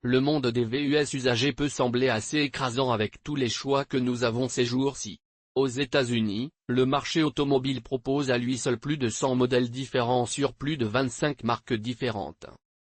Le monde des VUS usagés peut sembler assez écrasant avec tous les choix que nous avons ces jours-ci. Aux États-Unis, le marché automobile propose à lui seul plus de 100 modèles différents sur plus de 25 marques différentes.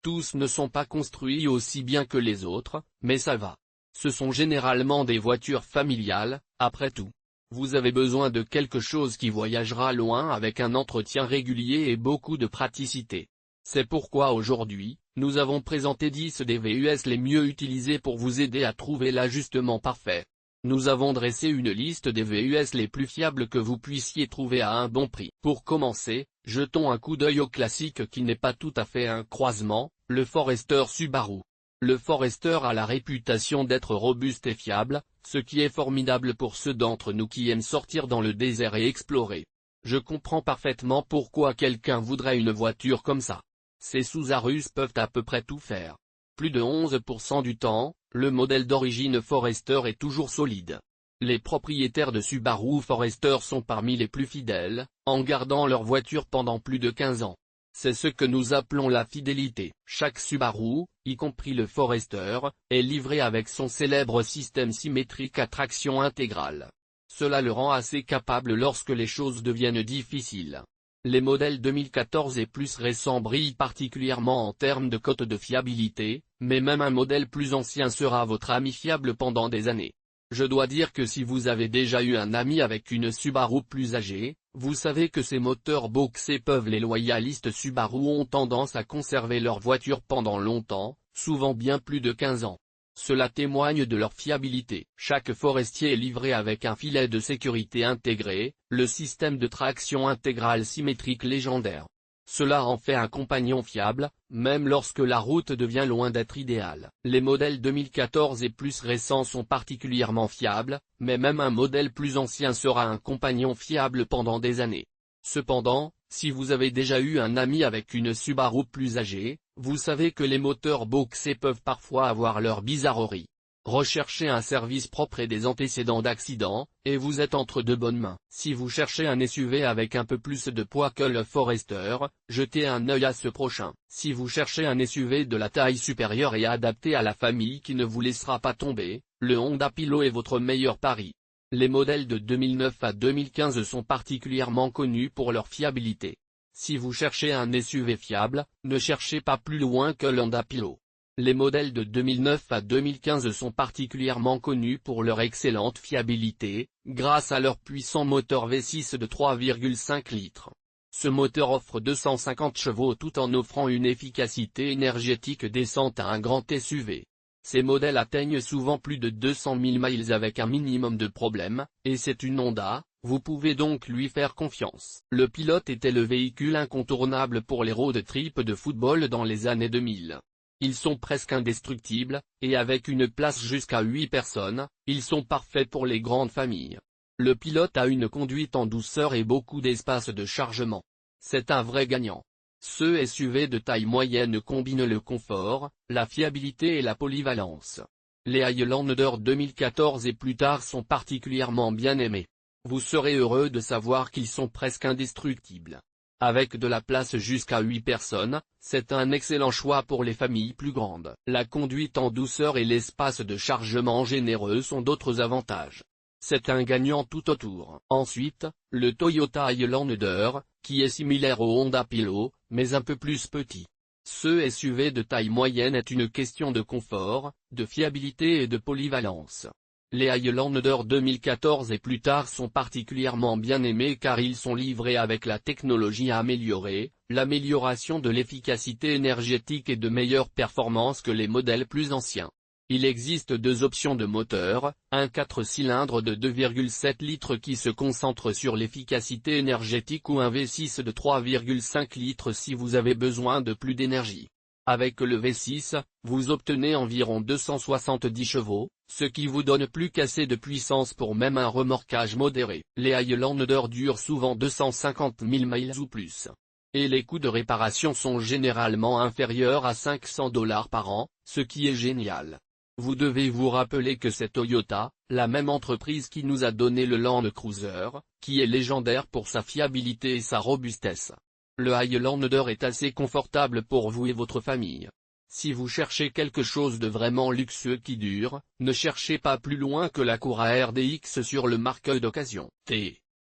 Tous ne sont pas construits aussi bien que les autres, mais ça va. Ce sont généralement des voitures familiales, après tout. Vous avez besoin de quelque chose qui voyagera loin avec un entretien régulier et beaucoup de praticité. C'est pourquoi aujourd'hui, nous avons présenté 10 des VUS les mieux utilisés pour vous aider à trouver l'ajustement parfait. Nous avons dressé une liste des VUS les plus fiables que vous puissiez trouver à un bon prix. Pour commencer, jetons un coup d'œil au classique qui n'est pas tout à fait un croisement, le Forester Subaru. Le Forester a la réputation d'être robuste et fiable, ce qui est formidable pour ceux d'entre nous qui aiment sortir dans le désert et explorer. Je comprends parfaitement pourquoi quelqu'un voudrait une voiture comme ça. Ces Subaru peuvent à peu près tout faire. Plus de 11% du temps, le modèle d'origine Forester est toujours solide. Les propriétaires de Subaru Forester sont parmi les plus fidèles, en gardant leur voiture pendant plus de 15 ans. C'est ce que nous appelons la fidélité. Chaque Subaru, y compris le Forester, est livré avec son célèbre système symétrique à traction intégrale. Cela le rend assez capable lorsque les choses deviennent difficiles. Les modèles 2014 et plus récents brillent particulièrement en termes de cote de fiabilité, mais même un modèle plus ancien sera votre ami fiable pendant des années. Je dois dire que si vous avez déjà eu un ami avec une Subaru plus âgée, vous savez que ces moteurs boxés peuvent. Les loyalistes Subaru ont tendance à conserver leur voiture pendant longtemps, souvent bien plus de 15 ans. Cela témoigne de leur fiabilité. Chaque Forester est livré avec un filet de sécurité intégré, le système de traction intégrale symétrique légendaire. Cela en fait un compagnon fiable, même lorsque la route devient loin d'être idéale. Les modèles 2014 et plus récents sont particulièrement fiables, mais même un modèle plus ancien sera un compagnon fiable pendant des années. Cependant, si vous avez déjà eu un ami avec une Subaru plus âgée, vous savez que les moteurs boxés peuvent parfois avoir leurs bizarreries. Recherchez un service propre et des antécédents d'accident, et vous êtes entre de bonnes mains. Si vous cherchez un SUV avec un peu plus de poids que le Forester, jetez un œil à ce prochain. Si vous cherchez un SUV de la taille supérieure et adapté à la famille qui ne vous laissera pas tomber, le Honda Pilot est votre meilleur pari. Les modèles de 2009 à 2015 sont particulièrement connus pour leur fiabilité. Si vous cherchez un SUV fiable, ne cherchez pas plus loin que le Honda Pilot. Les modèles de 2009 à 2015 sont particulièrement connus pour leur excellente fiabilité, grâce à leur puissant moteur V6 de 3,5 litres. Ce moteur offre 250 chevaux tout en offrant une efficacité énergétique décente à un grand SUV. Ces modèles atteignent souvent plus de 200 000 miles avec un minimum de problèmes, et c'est une Honda, vous pouvez donc lui faire confiance. Le Pilote était le véhicule incontournable pour les road trips de football dans les années 2000. Ils sont presque indestructibles, et avec une place jusqu'à 8 personnes, ils sont parfaits pour les grandes familles. Le Pilote a une conduite en douceur et beaucoup d'espace de chargement. C'est un vrai gagnant. Ce SUV de taille moyenne combine le confort, la fiabilité et la polyvalence. Les Highlander 2014 et plus tard sont particulièrement bien aimés. Vous serez heureux de savoir qu'ils sont presque indestructibles. Avec de la place jusqu'à 8 personnes, c'est un excellent choix pour les familles plus grandes. La conduite en douceur et l'espace de chargement généreux sont d'autres avantages. C'est un gagnant tout autour. Ensuite, le Toyota Highlander, qui est similaire au Honda Pilot, mais un peu plus petit. Ce SUV de taille moyenne est une question de confort, de fiabilité et de polyvalence. Les Highlander 2014 et plus tard sont particulièrement bien aimés car ils sont livrés avec la technologie améliorée, l'amélioration de l'efficacité énergétique et de meilleures performances que les modèles plus anciens. Il existe deux options de moteur, un 4 cylindres de 2,7 litres qui se concentre sur l'efficacité énergétique ou un V6 de 3,5 litres si vous avez besoin de plus d'énergie. Avec le V6, vous obtenez environ 270 chevaux, ce qui vous donne plus qu'assez de puissance pour même un remorquage modéré. Les Highlander durent souvent 250 000 miles ou plus. Et les coûts de réparation sont généralement inférieurs à $500 par an, ce qui est génial. Vous devez vous rappeler que c'est Toyota, la même entreprise qui nous a donné le Land Cruiser, qui est légendaire pour sa fiabilité et sa robustesse. Le Highlander est assez confortable pour vous et votre famille. Si vous cherchez quelque chose de vraiment luxueux qui dure, ne cherchez pas plus loin que la Cura RDX sur le marché d'occasion.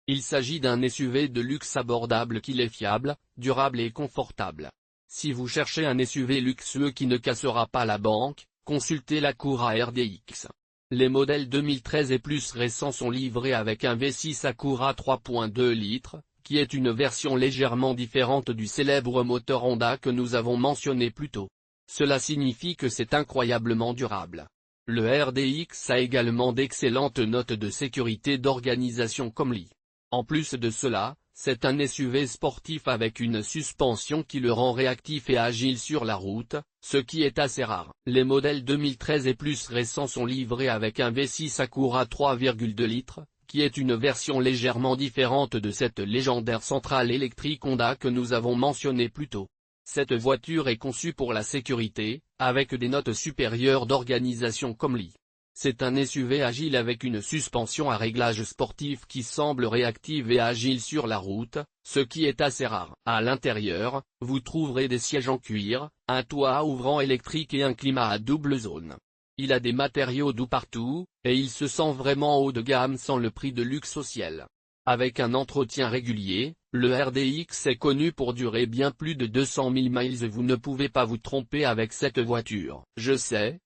Il s'agit d'un SUV de luxe abordable qui est fiable, durable et confortable. Si vous cherchez un SUV luxueux qui ne cassera pas la banque, consultez la Cura RDX. Les modèles 2013 et plus récents sont livrés avec un V6 Acura 3.2 litres, qui est une version légèrement différente du célèbre moteur Honda que nous avons mentionné plus tôt. Cela signifie que c'est incroyablement durable. Le RDX a également d'excellentes notes de sécurité d'organisation comme l'I. En plus de cela, c'est un SUV sportif avec une suspension qui le rend réactif et agile sur la route, ce qui est assez rare. Les modèles 2013 et plus récents sont livrés avec un V6 Acura 3,2 litres, qui est une version légèrement différente de cette légendaire centrale électrique Honda que nous avons mentionnée plus tôt. Cette voiture est conçue pour la sécurité, avec des notes supérieures d'organisation comme l'I. C'est un SUV agile avec une suspension à réglage sportif qui semble réactive et agile sur la route, ce qui est assez rare. À l'intérieur, vous trouverez des sièges en cuir, un toit ouvrant électrique et un climat à double zone. Il a des matériaux doux partout, et il se sent vraiment haut de gamme sans le prix de luxe au ciel. Avec un entretien régulier, le RDX est connu pour durer bien plus de 200 000 miles et vous ne pouvez pas vous tromper avec cette voiture. Je sais,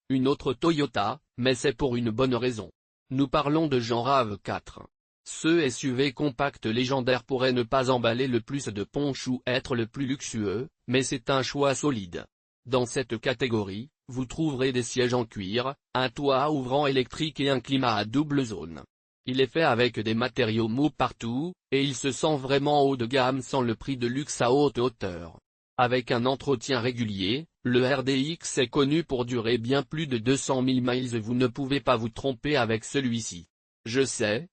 une autre Toyota, mais c'est pour une bonne raison. Nous parlons de Jean RAV4. Ce SUV compact légendaire pourrait ne pas emballer le plus de punch ou être le plus luxueux, mais c'est un choix solide. Dans cette catégorie, vous trouverez des sièges en cuir, un toit ouvrant électrique et un climat à double zone. Il est fait avec des matériaux mous partout, et il se sent vraiment haut de gamme sans le prix de luxe à haute hauteur. Avec un entretien régulier, le RDX est connu pour durer bien plus de 200 000 miles et vous ne pouvez pas vous tromper avec celui-ci. Je sais,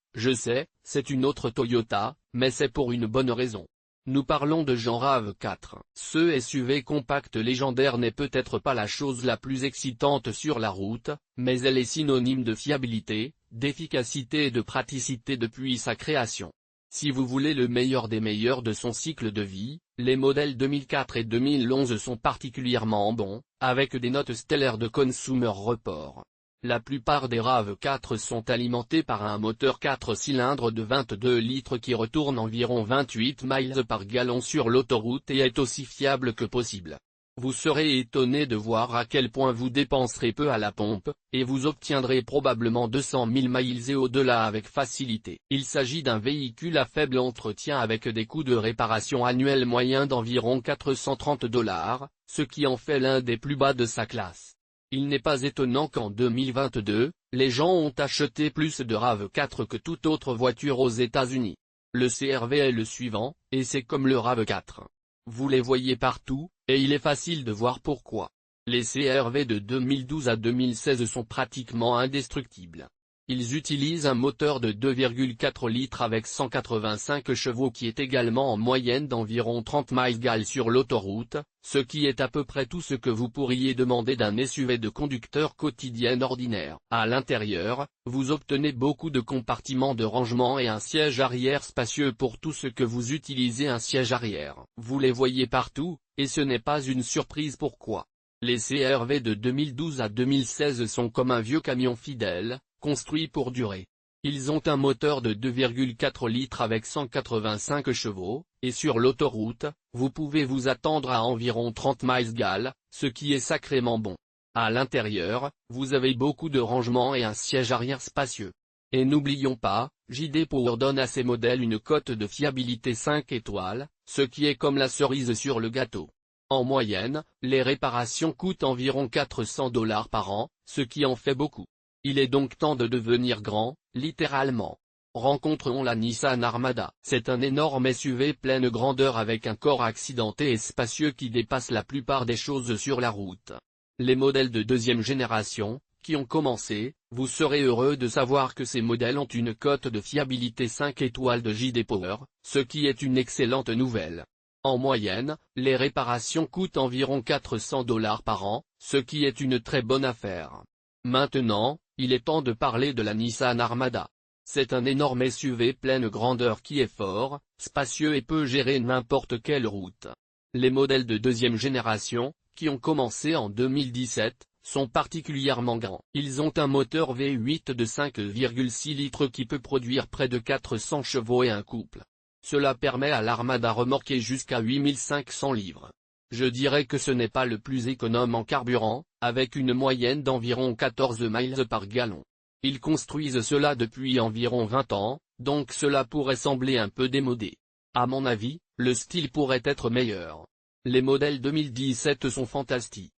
c'est une autre Toyota, mais c'est pour une bonne raison. Nous parlons de Jean RAV4. Ce SUV compact légendaire n'est peut-être pas la chose la plus excitante sur la route, mais elle est synonyme de fiabilité, d'efficacité et de praticité depuis sa création. Si vous voulez le meilleur des meilleurs de son cycle de vie, les modèles 2004 et 2011 sont particulièrement bons, avec des notes stellaires de Consumer Report. La plupart des RAV4 sont alimentés par un moteur 4 cylindres de 22 litres qui retourne environ 28 miles par gallon sur l'autoroute et est aussi fiable que possible. Vous serez étonné de voir à quel point vous dépenserez peu à la pompe, et vous obtiendrez probablement 200 000 miles et au-delà avec facilité. Il s'agit d'un véhicule à faible entretien avec des coûts de réparation annuels moyens d'environ $430, ce qui en fait l'un des plus bas de sa classe. Il n'est pas étonnant qu'en 2022, les gens ont acheté plus de RAV4 que toute autre voiture aux États-Unis. Le CR-V est le suivant, et c'est comme le RAV4. Vous les voyez partout, et il est facile de voir pourquoi. Les CR-V de 2012 à 2016 sont pratiquement indestructibles. Ils utilisent un moteur de 2,4 litres avec 185 chevaux qui est également en moyenne d'environ 30 miles sur l'autoroute, ce qui est à peu près tout ce que vous pourriez demander d'un SUV de conducteur quotidien ordinaire. À l'intérieur, vous obtenez beaucoup de compartiments de rangement et un siège arrière spacieux pour tout ce que vous utilisez un siège arrière. Vous les voyez partout, et ce n'est pas une surprise pourquoi. Les CR-V de 2012 à 2016 sont comme un vieux camion fidèle, construit pour durer. Ils ont un moteur de 2,4 litres avec 185 chevaux, et sur l'autoroute, vous pouvez vous attendre à environ 30 miles, ce qui est sacrément bon. À l'intérieur, vous avez beaucoup de rangement et un siège arrière spacieux. Et n'oublions pas, JD Power donne à ces modèles une cote de fiabilité 5 étoiles, ce qui est comme la cerise sur le gâteau. En moyenne, les réparations coûtent environ $400 par an, ce qui en fait beaucoup. Il est donc temps de devenir grand, littéralement. Rencontrons la Nissan Armada. C'est un énorme SUV pleine grandeur avec un corps accidenté et spacieux qui dépasse la plupart des choses sur la route. Les modèles de deuxième génération, qui ont commencé, vous serez heureux de savoir que ces modèles ont une cote de fiabilité 5 étoiles de JD Power, ce qui est une excellente nouvelle. En moyenne, les réparations coûtent environ $400 par an, ce qui est une très bonne affaire. Maintenant, il est temps de parler de la Nissan Armada. C'est un énorme SUV pleine grandeur qui est fort, spacieux et peut gérer n'importe quelle route. Les modèles de deuxième génération, qui ont commencé en 2017, sont particulièrement grands. Ils ont un moteur V8 de 5,6 litres qui peut produire près de 400 chevaux et un couple. Cela permet à l'Armada remorquer jusqu'à 8500 livres. Je dirais que ce n'est pas le plus économe en carburant, avec une moyenne d'environ 14 miles par gallon. Ils construisent cela depuis environ 20 ans, donc cela pourrait sembler un peu démodé. À mon avis, le style pourrait être meilleur. Les modèles 2017 sont fantastiques,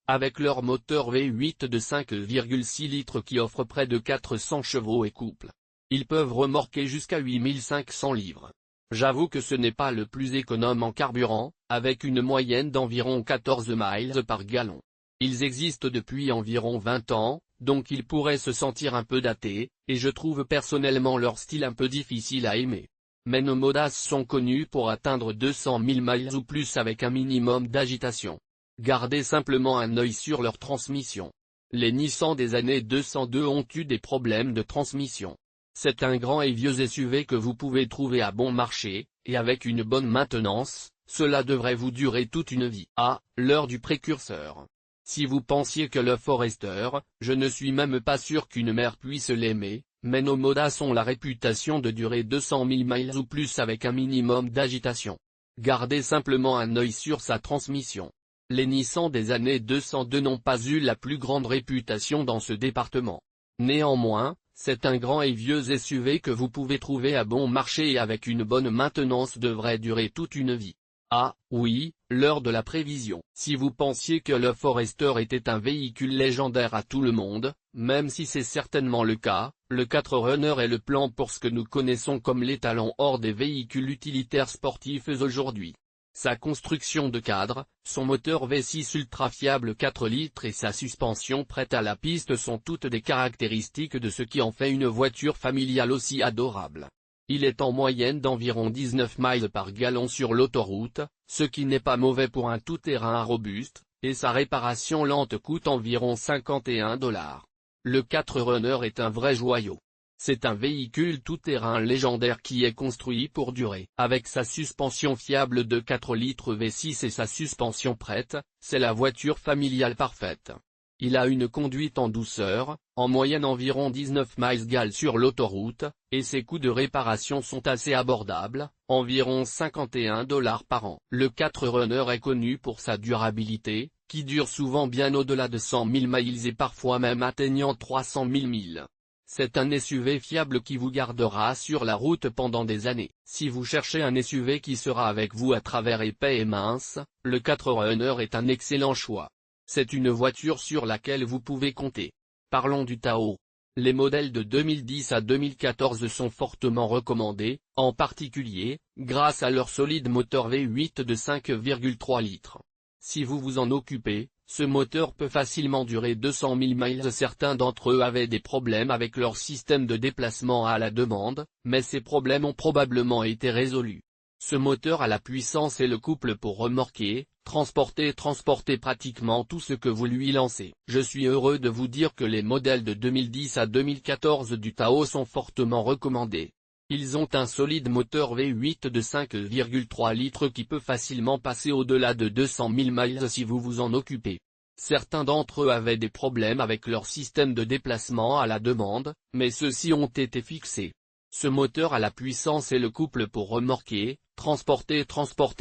avec leur moteur V8 de 5,6 litres qui offre près de 400 chevaux et couple. Ils peuvent remorquer jusqu'à 8500 livres. J'avoue que ce n'est pas le plus économe en carburant, avec une moyenne d'environ 14 miles par gallon. Ils existent depuis environ 20 ans, donc ils pourraient se sentir un peu datés, et je trouve personnellement leur style un peu difficile à aimer. Mais nos Modas sont connus pour atteindre 200 000 miles ou plus avec un minimum d'agitation. Gardez simplement un œil sur leur transmission. Les Nissan des années 202 ont eu des problèmes de transmission. C'est un grand et vieux SUV que vous pouvez trouver à bon marché, et avec une bonne maintenance, cela devrait vous durer toute une vie. Ah, l'heure du précurseur. Si vous pensiez que le Forester, je ne suis même pas sûr qu'une mère puisse l'aimer, mais nos Modas ont la réputation de durer 200 000 miles ou plus avec un minimum d'agitation. Gardez simplement un œil sur sa transmission. Les Nissan des années 202 n'ont pas eu la plus grande réputation dans ce département. Néanmoins, c'est un grand et vieux SUV que vous pouvez trouver à bon marché et avec une bonne maintenance devrait durer toute une vie. Ah, oui, l'heure de la prévision. Si vous pensiez que le Forester était un véhicule légendaire à tout le monde, même si c'est certainement le cas, le 4Runner est le plan pour ce que nous connaissons comme l'étalon hors des véhicules utilitaires sportifs aujourd'hui. Sa construction de cadre, son moteur V6 ultra fiable 4 litres et sa suspension prête à la piste sont toutes des caractéristiques de ce qui en fait une voiture familiale aussi adorable. Il est en moyenne d'environ 19 miles par gallon sur l'autoroute, ce qui n'est pas mauvais pour un tout-terrain robuste, et sa réparation lente coûte environ $51. Le 4Runner est un vrai joyau. C'est un véhicule tout-terrain légendaire qui est construit pour durer. Avec sa suspension fiable de 4 litres V6 et sa suspension prête, c'est la voiture familiale parfaite. Il a une conduite en douceur, en moyenne environ 19 miles sur l'autoroute, et ses coûts de réparation sont assez abordables, environ $51 par an. Le 4Runner est connu pour sa durabilité, qui dure souvent bien au-delà de 100 000 miles et parfois même atteignant 300 000 milles. C'est un SUV fiable qui vous gardera sur la route pendant des années. Si vous cherchez un SUV qui sera avec vous à travers épais et minces, le 4Runner est un excellent choix. C'est une voiture sur laquelle vous pouvez compter. Parlons du Tahoe. Les modèles de 2010 à 2014 sont fortement recommandés, en particulier, grâce à leur solide moteur V8 de 5,3 litres. Si vous vous en occupez, ce moteur peut facilement durer 200 000 miles. Certains d'entre eux avaient des problèmes avec leur système de déplacement à la demande, mais ces problèmes ont probablement été résolus. Ce moteur a la puissance et le couple pour remorquer, transporter pratiquement tout ce que vous lui lancez. Je suis heureux de vous dire que les modèles de 2010 à 2014 du Tahoe sont fortement recommandés. Ils ont un solide moteur V8 de 5,3 litres qui peut facilement passer au-delà de 200 000 miles si vous vous en occupez. Certains d'entre eux avaient des problèmes avec leur système de déplacement à la demande, mais ceux-ci ont été fixés. Ce moteur a la puissance et le couple pour remorquer, transporter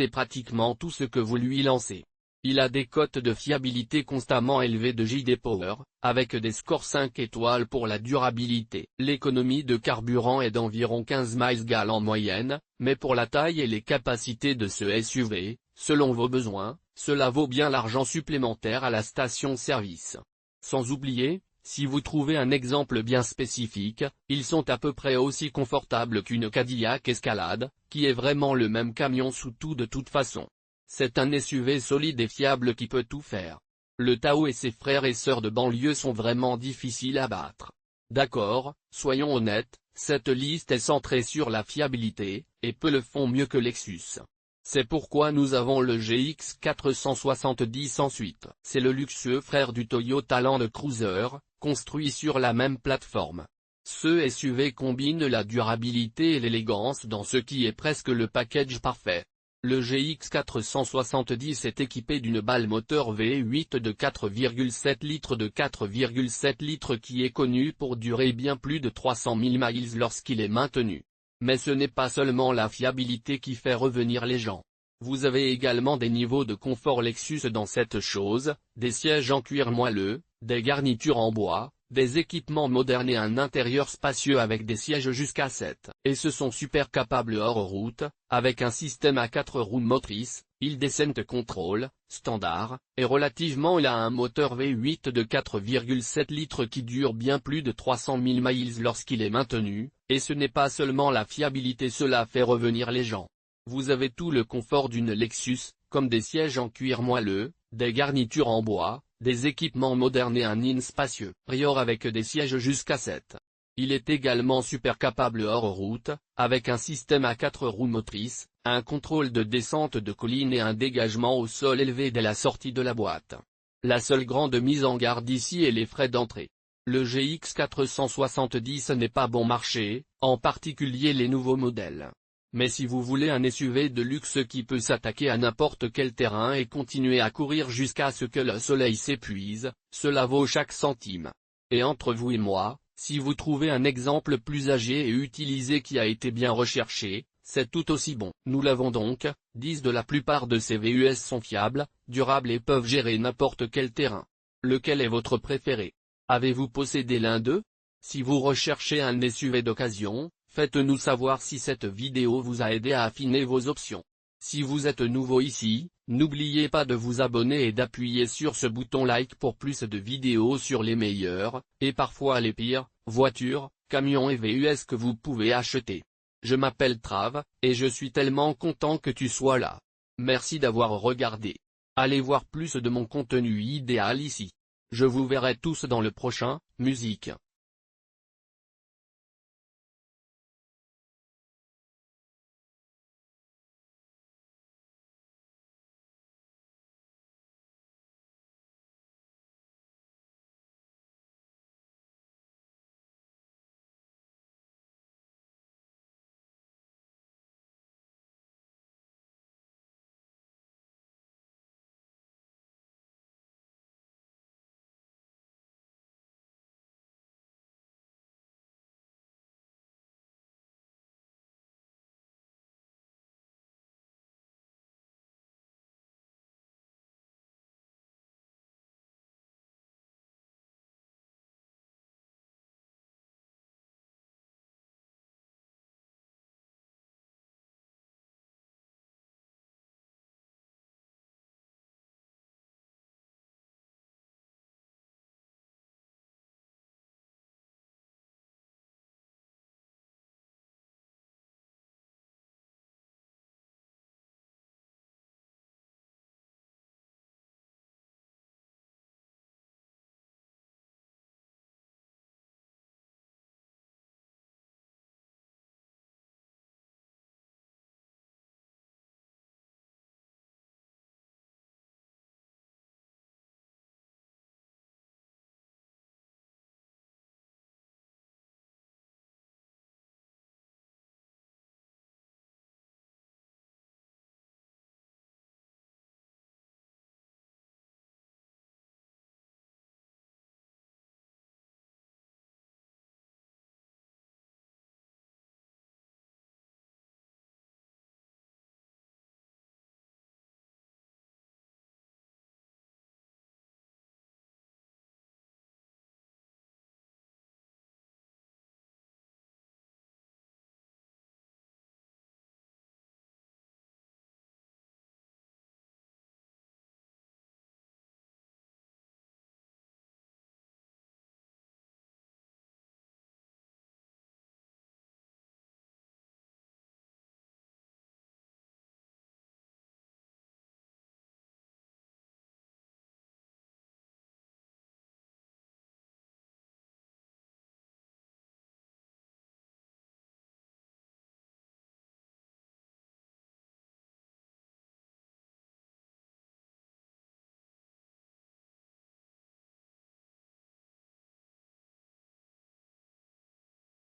pratiquement tout ce que vous lui lancez. Il a des cotes de fiabilité constamment élevées de JD Power, avec des scores 5 étoiles pour la durabilité. L'économie de carburant est d'environ 15 miles en moyenne, mais pour la taille et les capacités de ce SUV, selon vos besoins, cela vaut bien l'argent supplémentaire à la station-service. Sans oublier, si vous trouvez un exemple bien spécifique, ils sont à peu près aussi confortables qu'une Cadillac Escalade, qui est vraiment le même camion sous tout de toute façon. C'est un SUV solide et fiable qui peut tout faire. Le Tahoe et ses frères et sœurs de banlieue sont vraiment difficiles à battre. D'accord, soyons honnêtes, cette liste est centrée sur la fiabilité, et peu le font mieux que Lexus. C'est pourquoi nous avons le GX 470 ensuite. C'est le luxueux frère du Toyota Land Cruiser, construit sur la même plateforme. Ce SUV combine la durabilité et l'élégance dans ce qui est presque le package parfait. Le GX 470 est équipé d'une balle moteur V8 de 4,7 litres qui est connu pour durer bien plus de 300 000 miles lorsqu'il est maintenu. Mais ce n'est pas seulement la fiabilité qui fait revenir les gens. Vous avez également des niveaux de confort Lexus dans cette chose, des sièges en cuir moelleux, des garnitures en bois, des équipements modernes et un intérieur spacieux avec des sièges jusqu'à 7. Et ce sont super capables hors route, avec un système à 4 roues motrices, Hill Descent Control, standard, et relativement il a un moteur V8 de 4,7 litres qui dure bien plus de 300 000 miles lorsqu'il est maintenu, et ce n'est pas seulement la fiabilité, cela fait revenir les gens. Vous avez tout le confort d'une Lexus, comme des sièges en cuir moelleux, des garnitures en bois, des équipements modernes et un in spacieux. Rior avec des sièges jusqu'à 7. Il est également super capable hors route, avec un système à 4 roues motrices, un contrôle de descente de colline et un dégagement au sol élevé dès la sortie de la boîte. La seule grande mise en garde ici est les frais d'entrée. Le GX 470 n'est pas bon marché, en particulier les nouveaux modèles. Mais si vous voulez un SUV de luxe qui peut s'attaquer à n'importe quel terrain et continuer à courir jusqu'à ce que le soleil s'épuise, cela vaut chaque centime. Et entre vous et moi, si vous trouvez un exemple plus âgé et utilisé qui a été bien recherché, c'est tout aussi bon. Nous l'avons donc, disent de la plupart de ces VUS sont fiables, durables et peuvent gérer n'importe quel terrain. Lequel est votre préféré? Avez-vous possédé l'un d'eux? Si vous recherchez un SUV d'occasion, faites-nous savoir si cette vidéo vous a aidé à affiner vos options. Si vous êtes nouveau ici, n'oubliez pas de vous abonner et d'appuyer sur ce bouton like pour plus de vidéos sur les meilleures, et parfois les pires, voitures, camions et VUS que vous pouvez acheter. Je m'appelle Trav, et je suis tellement content que tu sois là. Merci d'avoir regardé. Allez voir plus de mon contenu idéal ici. Je vous verrai tous dans le prochain, musique.